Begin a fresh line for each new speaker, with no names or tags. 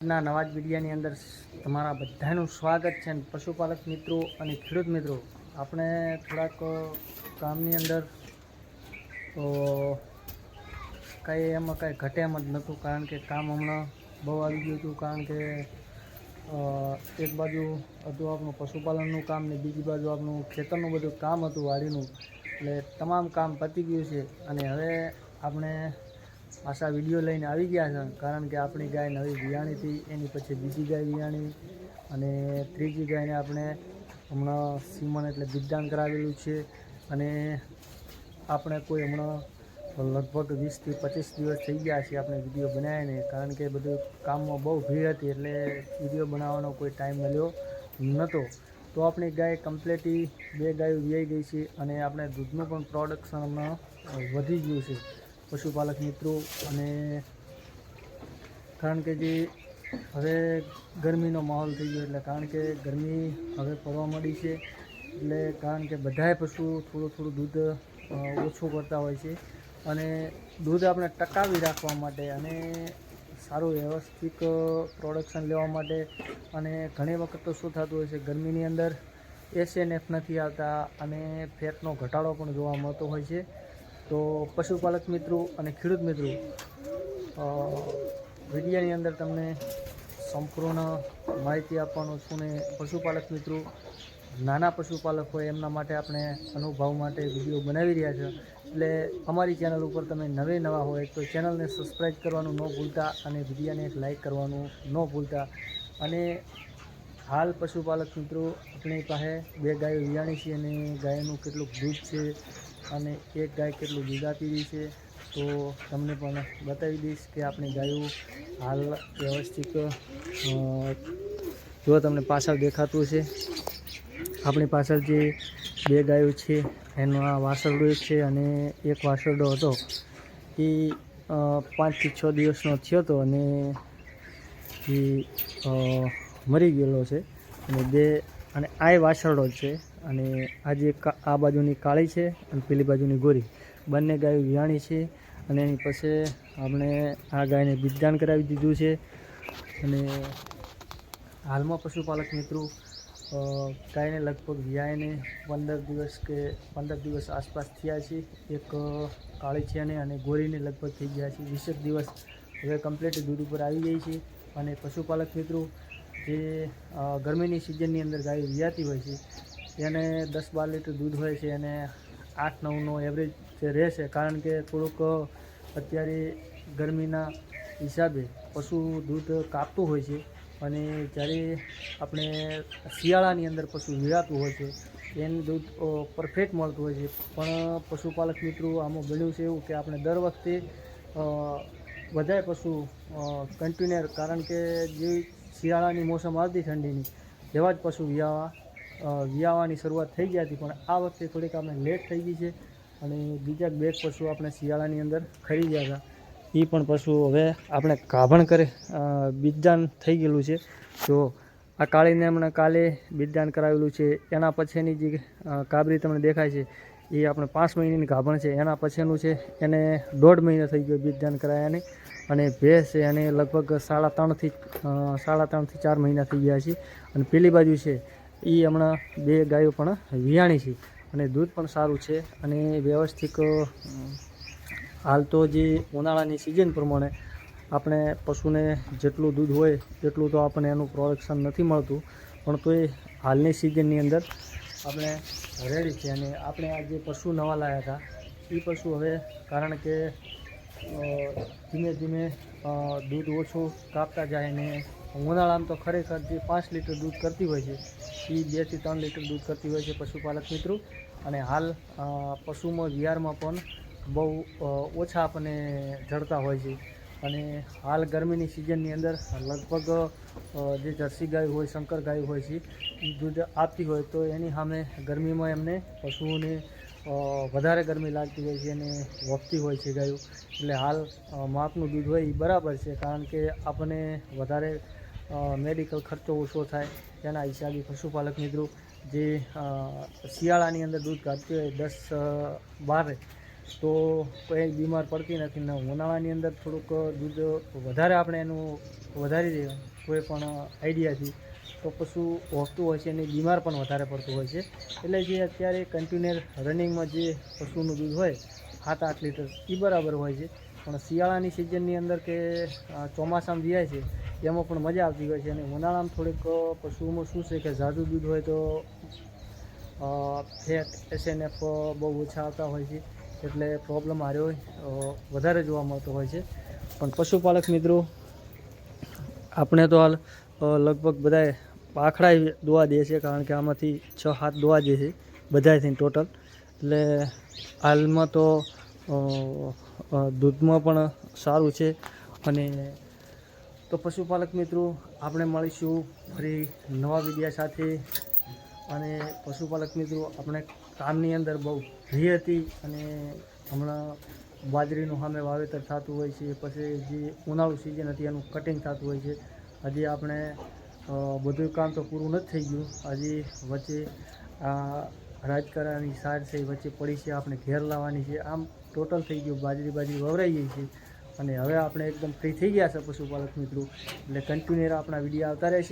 ના નવા જ વિડીયોની અંદર તમારા બધાનું સ્વાગત છે. પશુપાલક મિત્રો અને ખેડૂત મિત્રો, આપણે થોડાક કામની અંદર તો કંઈ એમાં કાંઈ ઘટે એમ જ નહોતું, કારણ કે કામ હમણાં બહુ આવી ગયું હતું. કારણ કે એક બાજુ હતું આપણું પશુપાલનનું કામ ને બીજી બાજુ આપણું ખેતરનું બધું કામ હતું, વાડીનું. એટલે તમામ કામ પતી ગયું છે અને હવે આપણે પાછા વિડીયો લઈને આવી ગયા છે. કારણ કે આપણી ગાય નવી વિયાણી હતી, એની પછી બીજી ગાય વિયાણી અને ત્રીજી ગાયને આપણે હમણાં સીમન એટલે બીજદાન કરાવેલું છે. અને આપણે કોઈ હમણાં લગભગ 20 થી 25 દિવસ થઈ ગયા છે આપણે વિડીયો બનાવીને, કારણ કે બધું કામમાં બહુ ભીડ હતી એટલે વિડીયો બનાવવાનો કોઈ ટાઈમ મળ્યો નહોતો. તો આપણી ગાય કમ્પ્લીટલી 2 ગાયો વિયાઈ ગઈ છે અને આપણે દૂધનું પણ પ્રોડક્શન હમણાં વધી ગયું છે પશુપાલક મિત્રો. અને કારણ કે જે હવે ગરમીનો માહોલ થઈ ગયો, એટલે કારણ કે ગરમી હવે પડવા માંડી છે, એટલે કારણ કે બધાએ પશુ થોડું થોડું દૂધ ઓછું કરતા હોય છે. અને દૂધ આપણે ટકાવી રાખવા માટે અને સારું વ્યવસ્થિત પ્રોડક્શન લેવા માટે, અને ઘણી વખત તો શું થતું હોય છે, ગરમીની અંદર SNF નથી આવતા અને ફેટનો ઘટાડો પણ જોવા મળતો હોય છે. તો પશુપાલક મિત્રો અને ખેડૂત મિત્રો, વિડીયોની અંદર તમને સંપૂર્ણ માહિતી આપવાનો છું. ને પશુપાલક મિત્રો, નાના પશુપાલક હોય એમના માટે આપણે અનુભવ માટે વિડીયો બનાવી રહ્યા છે. એટલે અમારી ચેનલ ઉપર તમે નવા હોય તો ચેનલને સબસ્ક્રાઈબ કરવાનું ન ભૂલતા અને વિડીયોને એક લાઈક કરવાનું ન ભૂલતા. અને હાલ પશુપાલક મિત્રો, આપણી પાસે 2 ગાયો વિયાણી છે અને ગાયનું કેટલું દૂધ છે અને એક ગાય કેટલું દૂધ આપી રહી છે, તો તમને પણ બતાવી દઈશ કે આપણી ગાયો હાલ વ્યવસ્થિત. જો તમને પાછળ દેખાતું છે, આપણી પાછળ જે 2 ગાયો છે એનો આ વાસરડો એક છે અને એક વાસરડો હતો એ 5 થી 6 દિવસનો થયો હતો અને એ મરી ગયેલો છે. અને આ વાસરડો જ છે. અને આજે આ બાજુની કાળી છે અને પેલી બાજુની ગોરી, બંને ગાયો વિયાણી છે. અને એની પછી આપણે આ ગાયને બીજદાન કરાવી દીધું છે. અને હાલમાં પશુપાલક મિત્રો, ગાયને લગભગ વિયાઈને 15 દિવસ આસપાસ થયા છે. એક કાળી છે અને ગોરીને લગભગ થઈ ગયા છે 20 દિવસ. હવે કમ્પ્લીટ દૂધ ઉપર આવી ગઈ છે. અને પશુપાલક મિત્રો, જે ગરમીની સિઝનની અંદર ગાય વિયાતી હોય છે એને 10-12 લીટર દૂધ હોય છે અને 8-9નો એવરેજ રહેશે. કારણ કે થોડુંક અત્યારે ગરમીના હિસાબે પશુ દૂધ કાપતું હોય છે. અને જ્યારે આપણે શિયાળાની અંદર પશુ વિયાતું હોય છે એનું દૂધ પરફેક્ટ મળતું હોય છે. પણ પશુપાલક મિત્રો, આમાં બન્યું છે એવું કે આપણે દર વખતે બધાય પશુ કન્ટિન્યુ, કારણ કે જે શિયાળાની મોસમ આવતી ઠંડીની, એવા જ પશુ વિયાવાની શરૂઆત થઈ ગઈ હતી. પણ આ વખતે થોડીક આપણે લેટ થઈ ગઈ છે અને બીજા 2 પશુ આપણે શિયાળાની અંદર ખરી ગયા હતા. એ પણ પશુ હવે આપણે ગાભણ કરે બીજદાન થઈ ગયેલું છે. તો આ કાળીને હમણાં કાલે બીજદાન કરાવેલું છે. એના પછીની જે કાબરી તમને દેખાય છે એ આપણે 5 મહિનાની ગાભણ છે. એના પછીનું છે એને 1.5 મહિનો થઈ ગયો બીજદાન કરાયાને. અને ભેંસ છે એને લગભગ 3.5 થી 4 મહિના થઈ ગયા છે. અને પેલી બાજુ છે એ હમણાં 2 ગાયો પણ વિયાણી છે અને દૂધ પણ સારું છે. અને વ્યવસ્થિત હાલ તો જે ઉનાળાની સિઝન પ્રમાણે આપણે પશુને જેટલું દૂધ હોય એટલું તો આપણને એનું પ્રોડક્શન નથી મળતું, પણ તો એ હાલની સિઝનની અંદર આપણે રેડી છે. અને આપણે આ જે પશુ નવા લાવ્યા હતા એ પશુ હવે, કારણ કે ધીમે ધીમે દૂધ ઓછું કાપતા જાય ને ઉનાળામાં તો ખરેખર જે 5 લીટર દૂધ કરતી હોય છે એ 2 થી 3 લીટર દૂધ કરતી હોય છે પશુપાલક મિત્રો. અને હાલ પશુમાં વિયારમાં પણ બહુ ઓછા આપણને જડતા હોય છે. અને હાલ ગરમીની સિઝનની અંદર લગભગ જે જર્સી ગાય હોય, શંકર ગાય હોય છે, એ દૂધ આપતી હોય તો એની સામે ગરમીમાં એમને પશુઓને વધારે ગરમી લાગતી હોય છે અને વપતી હોય છે ગાયો. એટલે હાલ માપનું દૂધ હોય એ બરાબર છે, કારણ કે આપણને વધારે મેડિકલ ખર્ચો ઓછો થાય તેના હિસાબે પશુપાલક મિત્રો જે શિયાળાની અંદર દૂધ કાઢતી હોય 10-12 તો કોઈ બીમાર પડતી નથી ને ઉનાળાની અંદર થોડુંક દૂધ વધારે આપણે એનું વધારી દઈએ કોઈ પણ આઈડિયાથી તો પશુ હોતું હોય છે અને બીમાર પણ વધારે પડતું હોય છે. એટલે જે અત્યારે કન્ટિન્યુઅર રનિંગમાં જે પશુનું દૂધ હોય 7-8 લીટર એ બરાબર હોય છે. પણ શિયાળાની સિઝનની અંદર કે ચોમાસામાં વિયાય છે એમાં પણ મજા આવતી હોય છે. અને ઉનાળામાં થોડીક પશુઓમાં શું છે કે ઝાઝું દૂધ હોય તો ફેટ SNF બહુ ઓછા આવતા હોય છે, એટલે પ્રોબ્લેમ આવ્યો વધારે જોવા મળતો હોય છે. પણ પશુપાલક મિત્રો આપણે તો હાલ લગભગ બધાએ પાખડા દોવા દે છે, કારણ કે આમાંથી 6-7 દોવા દે છે બધાથી ટોટલ. એટલે હાલમાં તો દૂધમાં પણ સારું છે. અને તો પશુપાલક મિત્રો આપણે મળીશું ફરી નવા વિડીયા સાથે. અને પશુપાલક મિત્રો આપણે કામની અંદર બહુ ભી હતી અને હમણાં બાજરીનું સામે વાવેતર થતું હોય છે, પછી જે ઉનાળુ સિઝન હતી એનું કટિંગ થતું હોય છે. હજી આપણે બધું કામ તો પૂરું નથી થઈ ગયું, હજી વચ્ચે રાજકારણની સાર છે વચ્ચે પડી છે, આપણે ઘેર લાવવાની છે. આમ ટોટલ થઈ ગયું, બાજરી વવરાઈ ગઈ છે અને હવે આપણે એકદમ ફ્રી થઈ ગયા છે પશુપાલક મિત્રો. એટલે કન્ટિન્યુઅર આપણા વિડીયો આવતા રહેશે.